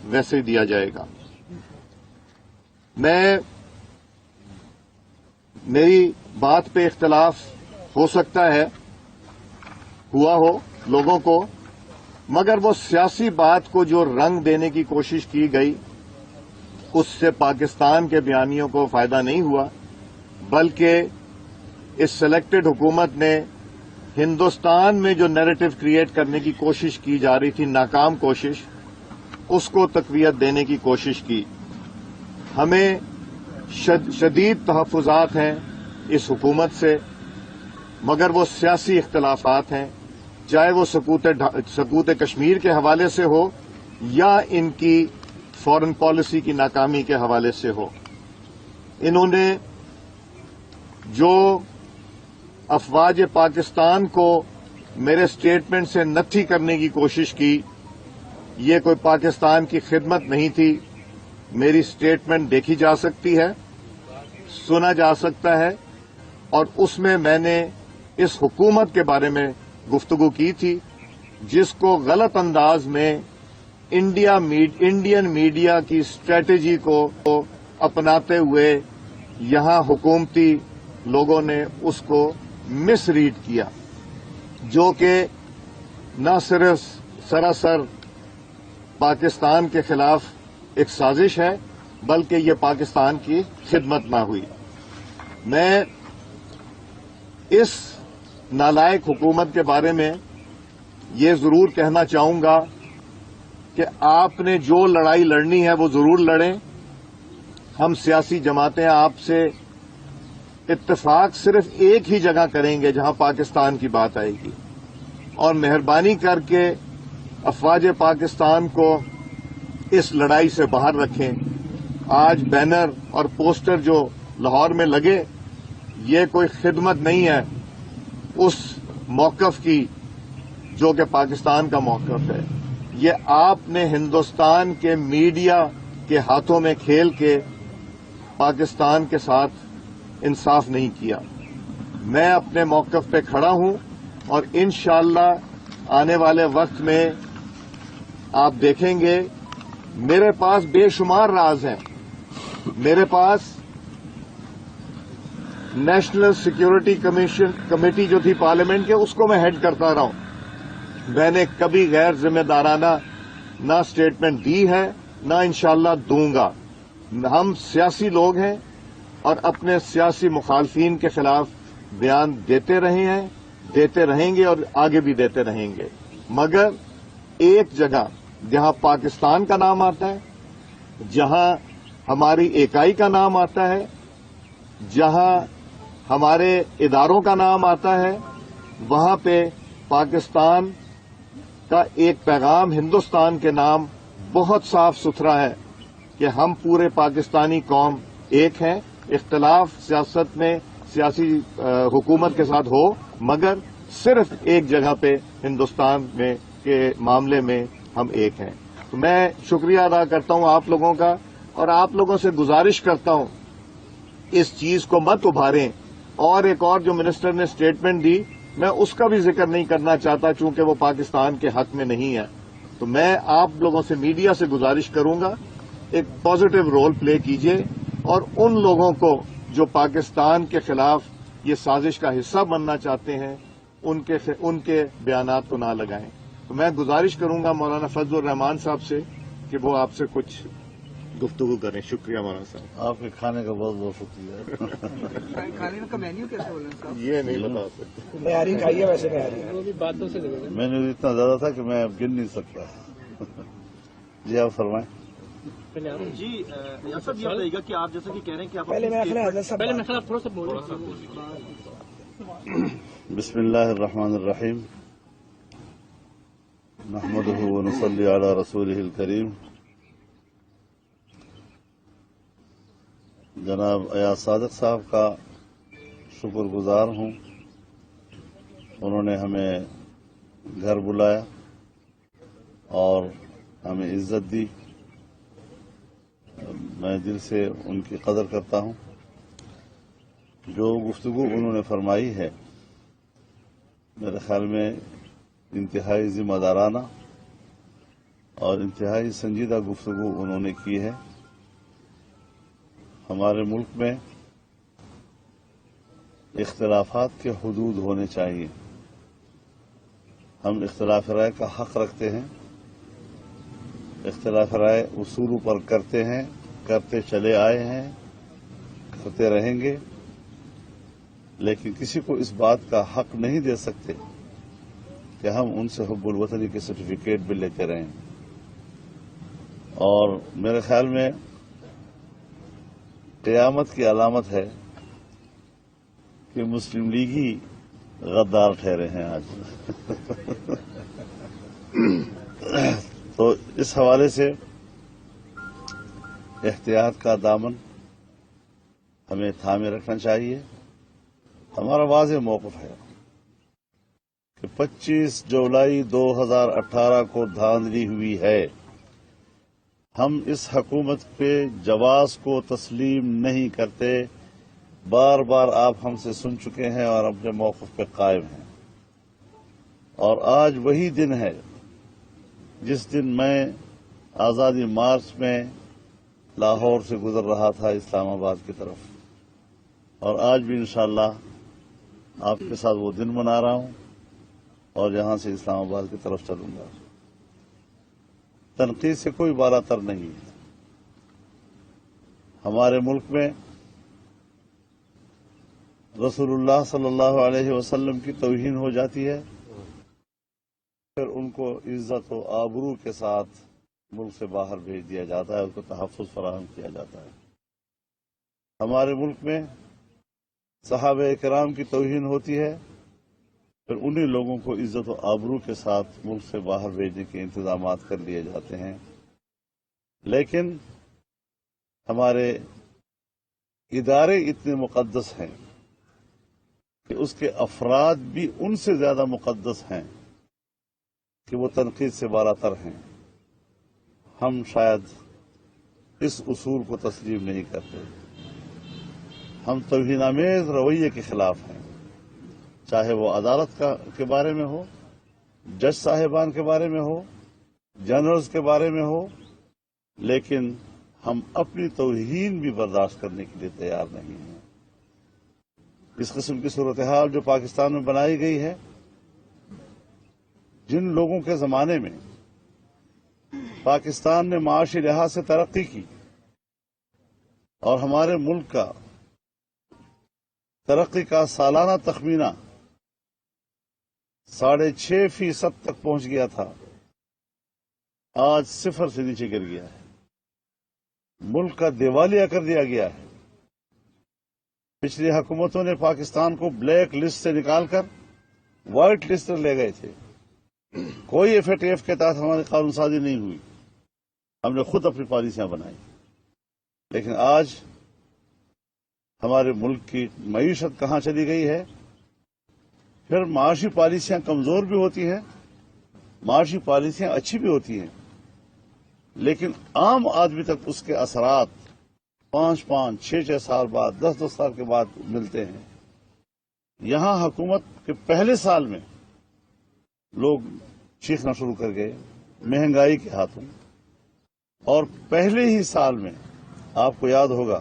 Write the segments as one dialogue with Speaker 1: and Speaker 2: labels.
Speaker 1: वैसे ही दिया जाएगा। मेरी बात पे इख्तलाफ हो सकता है, हुआ हो लोगों को, मगर वो सियासी बात को जो रंग देने की कोशिश की गई उससे पाकिस्तान के बयानियों को फायदा नहीं हुआ, बल्कि इस सिलेक्टेड हुकूमत ने हिंदुस्तान में जो नैरेटिव क्रिएट करने की कोशिश की जा रही थी, नाकाम कोशिश, उसको तकवीयत देने की कोशिश की। हमें शदीद तहफ़्फ़ुज़ात हैं इस हुकूमत से, मगर वो सियासी इख्तलाफात हैं, चाहे वो सकूत कश्मीर के हवाले से हो या इनकी फॉरेन पॉलिसी की नाकामी के हवाले से हो। इन्होंने जो अफवाज पाकिस्तान को मेरे स्टेटमेंट से नत्थी करने की कोशिश की, ये कोई पाकिस्तान की खिदमत नहीं थी। मेरी स्टेटमेंट देखी जा सकती है, सुना जा सकता है, और उसमें मैंने इस हुकूमत के बारे में गुफ्तगू की थी जिसको गलत अंदाज में इंडियन मीडिया की स्ट्रेटेजी को अपनाते हुए यहां हुकूमती लोगों ने उसको मिसरीड किया, जो कि न सिर्फ सरासर पाकिस्तान के खिलाफ एक साजिश है, बल्कि ये पाकिस्तान की खिदमत ना हुई। मैं इस नालायक हुकूमत के बारे में ये जरूर कहना चाहूंगा कि आपने जो लड़ाई लड़नी है वो जरूर लड़ें। हम सियासी जमातें आपसे इत्तेफाक सिर्फ एक ही जगह करेंगे जहां पाकिस्तान की बात आएगी, और मेहरबानी करके अफवाज पाकिस्तान को इस लड़ाई से बाहर रखें। आज बैनर और पोस्टर जो लाहौर में लगे, ये कोई खिदमत नहीं है उस मौकफ की जो कि पाकिस्तान का मौकफ है। ये आपने हिंदुस्तान के मीडिया के हाथों में खेल के पाकिस्तान के साथ इंसाफ नहीं किया। मैं अपने मौकफ पे खड़ा हूं और इंशाअल्लाह आने वाले वक्त में आप देखेंगे मेरे पास बेशुमार राज हैं। मेरे पास नेशनल सिक्योरिटी कमेटी जो थी पार्लियामेंट के, उसको मैं हेड करता रहा हूं। मैंने कभी गैर जिम्मेदाराना ना स्टेटमेंट दी है, ना इंशाअल्लाह दूंगा। हम सियासी लोग हैं और अपने सियासी मुखालफीन के खिलाफ बयान देते रहे हैं, देते रहेंगे और आगे भी देते रहेंगे, मगर एक जगह जहां पाकिस्तान का नाम आता है, जहां हमारी इकाई का नाम आता है, जहां हमारे इदारों का नाम आता है, वहां पे पाकिस्तान का एक पैगाम हिंदुस्तान के नाम बहुत साफ सुथरा है कि हम पूरे पाकिस्तानी कौम एक हैं। इख्तलाफ सियासत में सियासी हुकूमत के साथ हो, मगर सिर्फ एक जगह पे हिंदुस्तान में के मामले में हम एक हैं। तो मैं शुक्रिया अदा करता हूं आप लोगों का, और आप लोगों से गुजारिश करता हूं इस चीज को मत उभारें। और एक और जो मिनिस्टर ने स्टेटमेंट दी, मैं उसका भी जिक्र नहीं करना चाहता चूंकि वो पाकिस्तान के हक में नहीं है। तो मैं आप लोगों से, मीडिया से गुजारिश करूंगा, एक पॉजिटिव रोल प्ले कीजिए और उन लोगों को जो पाकिस्तान के खिलाफ ये साजिश का हिस्सा बनना चाहते हैं उनके बयानात को ना लगाएं। तो मैं गुजारिश करूंगा मौलाना फजलुर रहमान साहब से कि वो आपसे कुछ गुफ्तगू करें। शुक्रिया मौलाना साहब।
Speaker 2: आपके खाने का बहुत बहुत शुक्रिया।
Speaker 3: खाने का मेन्यू कैसे बोल रहे हैं साहब?
Speaker 1: ये नहीं बता सकते।
Speaker 3: तैयारी खाइए, वैसे तैयारी बातों से
Speaker 2: मेन्यू इतना ज्यादा था कि मैं अब गिन नहीं सकता। जी आप फरमाएं।
Speaker 4: जी यार साहब, ये बताइएगा कि आप जैसा कि कह रहे हैं कि आप
Speaker 3: पहले मैं
Speaker 4: थोड़ा सा बोल
Speaker 2: बिस्मिल्लाहिर्रहमानिर्रहीम नहमदुहु व नुसल्ली अला रसूलिहिल करीम। जनाब अयाज सादिक साहब का शुक्रगुजार हूं, उन्होंने हमें घर बुलाया और हमें इज्जत दी। मैं दिल से उनकी कदर करता हूं। जो गुफ्तगू उन्होंने फरमाई है मेरे ख्याल में इंतहाई जिम्मेदाराना اور انتہائی سنجیدہ گفتگو انہوں نے کی ہے. ہمارے ملک میں اختلافات کے حدود ہونے چاہیے. ہم اختلاف رائے کا حق رکھتے ہیں. اختلاف رائے اصولوں پر کرتے ہیں، کرتے چلے آئے ہیں، کرتے رہیں گے، لیکن کسی کو اس بات کا حق نہیں دے سکتے کہ ہم ان سے حب الوطنی کے سرٹیفکیٹ بھی لیتے رہیں. اور میرے خیال میں قیامت کی علامت ہے کہ مسلم لیگی غدار ٹھہرے ہیں آج. تو اس حوالے سے احتیاط کا دامن ہمیں تھامے رکھنا چاہیے. ہمارا واضح موقف ہے کہ 25 جولائی 2018 کو دھاندلی ہوئی ہے. ہم اس حکومت پہ جواز کو تسلیم نہیں کرتے. بار بار آپ ہم سے سن چکے ہیں اور اپنے موقف پہ قائم ہیں. اور آج وہی دن ہے جس دن میں آزادی مارچ میں لاہور سے گزر رہا تھا اسلام آباد کی طرف، اور آج بھی انشاءاللہ آپ کے ساتھ وہ دن منا رہا ہوں اور یہاں سے اسلام آباد کی طرف چلوں گا. تنقید سے کوئی بالا تر نہیں ہے. ہمارے ملک میں رسول اللہ صلی اللہ علیہ وسلم کی توہین ہو جاتی ہے، پھر ان کو عزت و آبرو کے ساتھ ملک سے باہر بھیج دیا جاتا ہے، ان کو تحفظ فراہم کیا جاتا ہے. ہمارے ملک میں صحابہ کرام کی توہین ہوتی ہے، پھر انہی لوگوں کو عزت و آبرو کے ساتھ ملک سے باہر بھیجنے کے انتظامات کر لیے جاتے ہیں. لیکن ہمارے ادارے اتنے مقدس ہیں کہ اس کے افراد بھی ان سے زیادہ مقدس ہیں کہ وہ تنقید سے بالا تر ہیں. ہم شاید اس اصول کو تسلیم نہیں کرتے. ہم توہین آمیز رویے کے خلاف ہیں، چاہے وہ عدالت کے بارے میں ہو، جج صاحبان کے بارے میں ہو، جنرلز کے بارے میں ہو. لیکن ہم اپنی توہین بھی برداشت کرنے کے لیے تیار نہیں ہیں. اس قسم کی صورتحال جو پاکستان میں بنائی گئی ہے، جن لوگوں کے زمانے میں پاکستان نے معاشی لحاظ سے ترقی کی اور ہمارے ملک کا ترقی کا سالانہ تخمینہ 6.5% تک پہنچ گیا تھا، آج 0 سے نیچے گر گیا ہے. ملک کا دیوالیہ کر دیا گیا ہے. پچھلی حکومتوں نے پاکستان کو بلیک لسٹ سے نکال کر وائٹ لسٹ پر لے گئے تھے. کوئی FATF کے تحت ہماری قانون سازی نہیں ہوئی. ہم نے خود اپنی پالیسیاں بنائی. لیکن آج ہمارے ملک کی معیشت کہاں چلی گئی ہے. پھر معاشی پالیسیاں کمزور بھی ہوتی ہیں، معاشی پالیسیاں اچھی بھی ہوتی ہیں، لیکن عام آدمی تک اس کے اثرات 5-5, 6-6 سال بعد، 10-10 سال کے بعد ملتے ہیں. یہاں حکومت کے پہلے سال میں لوگ چیخنا شروع کر گئے مہنگائی کے ہاتھوں، اور پہلے ہی سال میں آپ کو یاد ہوگا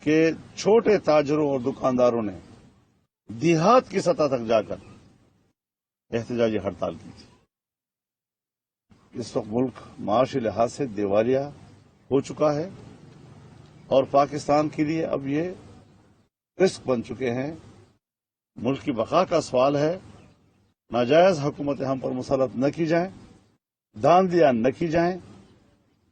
Speaker 2: کہ چھوٹے تاجروں اور دکانداروں نے دیہات کی سطح تک جا کر احتجاجی ہڑتال کی تھی. اس وقت ملک معاشی لحاظ سے دیوالیہ ہو چکا ہے اور پاکستان کے لیے اب یہ رسک بن چکے ہیں. ملک کی بقا کا سوال ہے. ناجائز حکومتیں ہم پر مسلط نہ کی جائیں، دھاندلیاں نہ کی جائیں،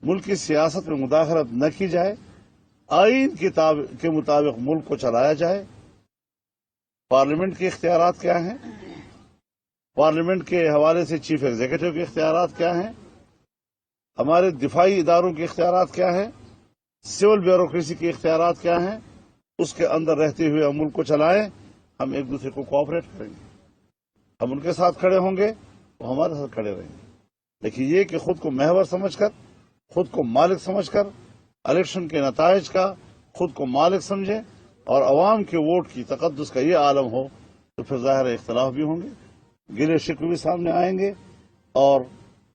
Speaker 2: ملک کی سیاست میں مداخلت نہ کی جائے، آئین کے مطابق ملک کو چلایا جائے. پارلیمنٹ کے اختیارات کیا ہیں؟ پارلیمنٹ کے حوالے سے چیف ایگزیکٹو کے اختیارات کیا ہیں؟ ہمارے دفاعی اداروں کے اختیارات کیا ہیں؟ سول بیوروکریسی کے اختیارات کیا ہیں؟ اس کے اندر رہتے ہوئے ہم ملک کو چلائیں. ہم ایک دوسرے کو کوآپریٹ کریں گے، ہم ان کے ساتھ کھڑے ہوں گے، وہ ہمارے ساتھ کھڑے رہیں گے. لیکن یہ کہ خود کو محور سمجھ کر، خود کو مالک سمجھ کر الیکشن کے نتائج کا خود کو مالک سمجھے اور عوام کے ووٹ کی تقدس کا یہ عالم ہو تو پھر ظاہر اختلاف بھی ہوں گے، گلے شکوے بھی سامنے آئیں گے اور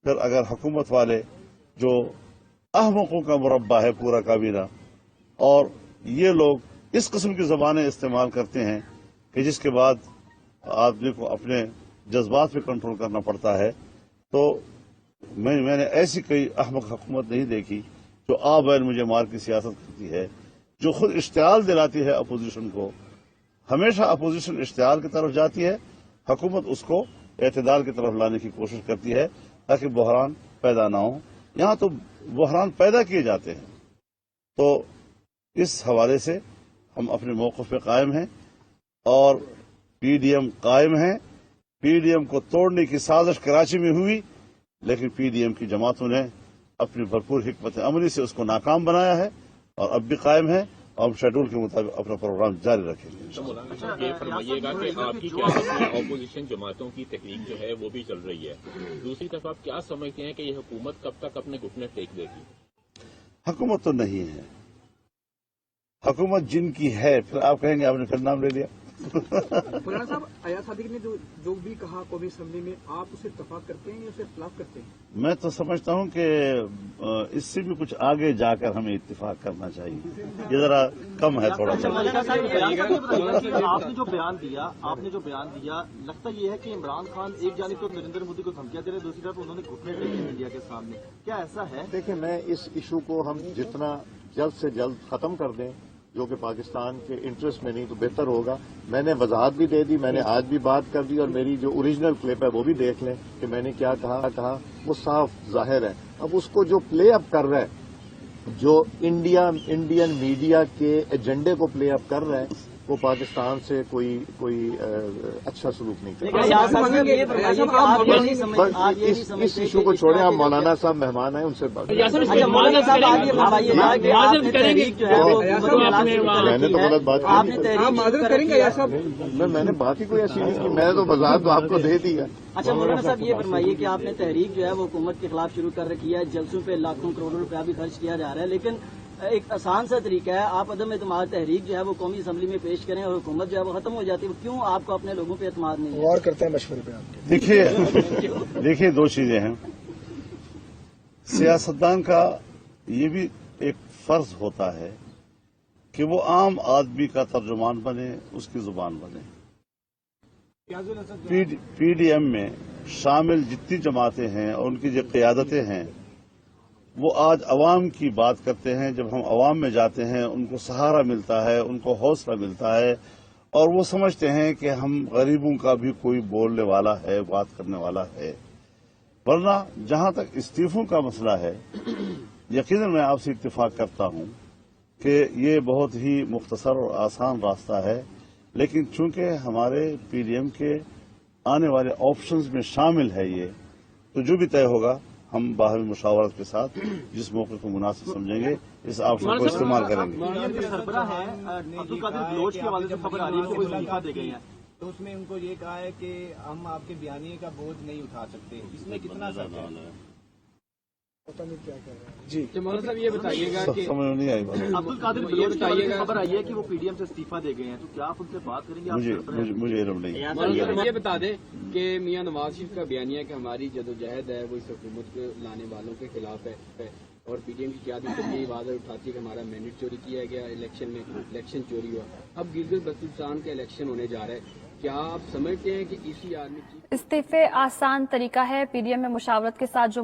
Speaker 2: फिर अगर हुकूमत वाले जो अहमकों का मुरब्बा है पूरा काबीना, और ये लोग इस किस्म की ज़बानें इस्तेमाल करते हैं कि जिसके बाद आदमी को अपने जज्बात पे कंट्रोल करना पड़ता है, तो मैंने ऐसी कोई अहमक हुकूमत नहीं देखी जो आ बैन मुझे मार की सियासत करती है, जो खुद इश्तियाल दिलाती है अपोजिशन को। हमेशा अपोजिशन इश्तियाल की तरफ जाती है, हुकूमत उसको एतदाल की तरफ लाने की कोशिश करती है ताकि बहरान पैदा ना हो। यहाँ तो बहरान पैदा किए जाते हैं। तो इस हवाले से हम अपने मौक़िफ़ पे कायम हैं और पीडीएम कायम है। पीडीएम को तोड़ने की साजिश कराची में हुई, लेकिन पीडीएम की जमातों ने अपनी भरपूर हिकमत अमली से उसको नाकाम बनाया है और अब भी कायम है, और हम शेड्यूल के मुताबिक अपना प्रोग्राम जारी रखेंगे।
Speaker 5: तो मौलाना साहब ये फरमाइएगा कि आपकी क्या अपोजिशन जमातों की तहरीक जो है वो भी चल रही है, दूसरी तरफ आप क्या समझते हैं कि ये हुकूमत कब तक अपने घुटने टेक देगी?
Speaker 2: हुकूमत तो नहीं है, हुकूमत जिनकी है, फिर आप कहेंगे आपने फिर नाम ले लिया।
Speaker 3: मौलाना साहब, अयाज सादिक ने जो भी कहा कौमी असम्बली में, आप उसे इत्तेफाक करते हैं या उसे खिलाफ करते हैं?
Speaker 2: मैं तो समझता हूं कि इससे भी कुछ आगे जाकर हमें इत्तेफाक करना चाहिए, ये जरा कम है थोड़ा सा।
Speaker 4: आपने जो बयान दिया लगता ये है कि इमरान खान एक जानिब तो नरेंद्र मोदी को धमकियां दे रहे, दूसरी तरफ उन्होंने घुटने टेके इंडिया के सामने, क्या ऐसा है?
Speaker 1: देखिए, मैं इस इशू को हम जितना जल्द से जल्द खत्म कर दें, जो कि पाकिस्तान के इंटरेस्ट में नहीं, तो बेहतर होगा। मैंने वजाहत भी दे दी, मैंने आज भी बात कर दी, और मेरी जो ओरिजिनल क्लिप है वो भी देख लें कि मैंने क्या कहा वो साफ जाहिर है। अब उसको जो प्ले अप कर रहा है, जो इंडियन मीडिया के एजेंडे को प्ले अप कर रहा है, वो पाकिस्तान से कोई अच्छा सलूक नहीं कर रहा। इस इशू को छोड़ें, आप मौलाना साहब मेहमान हैं, उनसे बात। मैंने तो गलत बात की, मैंने बात ही कोई ऐसी नहीं की, मैंने तो वजाहत तो आपको दे दी है।
Speaker 6: अच्छा मौलाना साहब, ये फरमाइए कि आपने तहरीक जो है वो हुकूमत के खिलाफ शुरू कर रखी है, जलसों पे लाखों करोड़ों रुपया भी खर्च किया जा रहा है, लेकिन एक आसान सा तरीका है, आप अदम एतमाद तहरीक जो है वो कौमी असम्बली में पेश करें और हुकूमत जो है वो खत्म हो जाती है। क्यों आपको अपने लोगों पे एतमाद नहीं है?
Speaker 3: गौर करते हैं मशवरे पे आपके।
Speaker 2: देखिए दो चीजें हैं। सियासतदान का ये भी एक फर्ज होता है कि वो आम आदमी का तर्जुमान बने, उसकी जुबान बने। पीडीएम में शामिल जितनी जमातें हैं और उनकी जो क़यादतें हैं, वो आज अवाम की बात करते हैं। जब हम अवाम में जाते हैं, उनको सहारा मिलता है, उनको हौसला मिलता है, और वो समझते हैं कि हम गरीबों का भी कोई बोलने वाला है, बात करने वाला है। वरना जहां तक इस्तीफों का मसला है, यकीनन मैं आपसे इत्तेफाक करता हूं कि ये बहुत ही मुख्तसर और आसान रास्ता है, लेकिन चूंकि हमारे पीडीएम के आने वाले ऑप्शंस में शामिल है ये, तो जो भी तय होगा हम बाहरी मुशावरत के साथ जिस मौके को मुनासिब समझेंगे इस ऑप्शन को इस्तेमाल करेंगे।
Speaker 4: सरबराह है अब्दुल कादिर बलोच के हवाले से खबर आ रही है कि वो इस्तीफा दे गए हैं,
Speaker 7: तो उसमें उनको ये कहा है कि हम आपके बयानिए का बोझ नहीं उठा सकते, इसमें कितना सच है?
Speaker 3: पता नहीं क्या कह रहे हैं जी।
Speaker 8: मौलाना साहब ये बताइएगा कि
Speaker 2: समझ में नहीं आई बात।
Speaker 4: अब्दुल कादिर बलोच के हवाले से खबर आई है कि वो पीडीएम से इस्तीफा दे गए हैं, तो क्या आप उनसे बात करेंगे?
Speaker 2: मुझे इल्म नहीं।
Speaker 8: मौलाना साहब ये बता दें कि मियां नवाज शरीफ का बयानिया कि हमारी जदोजहद है वो इस हुकूमत को लाने वालों के खिलाफ है, और पीडीएम की क़यादत यही वादा उठाती है कि हमारा मैंडेट चोरी किया गया, इलेक्शन चोरी हुआ। अब गिलगित बल्तिस्तान का इलेक्शन होने जा रहा है, क्या आप समझते हैं कि इसी आदमी की
Speaker 9: इस्तीफे आसान तरीका है? पीडीएम में मुशावरत के साथ जो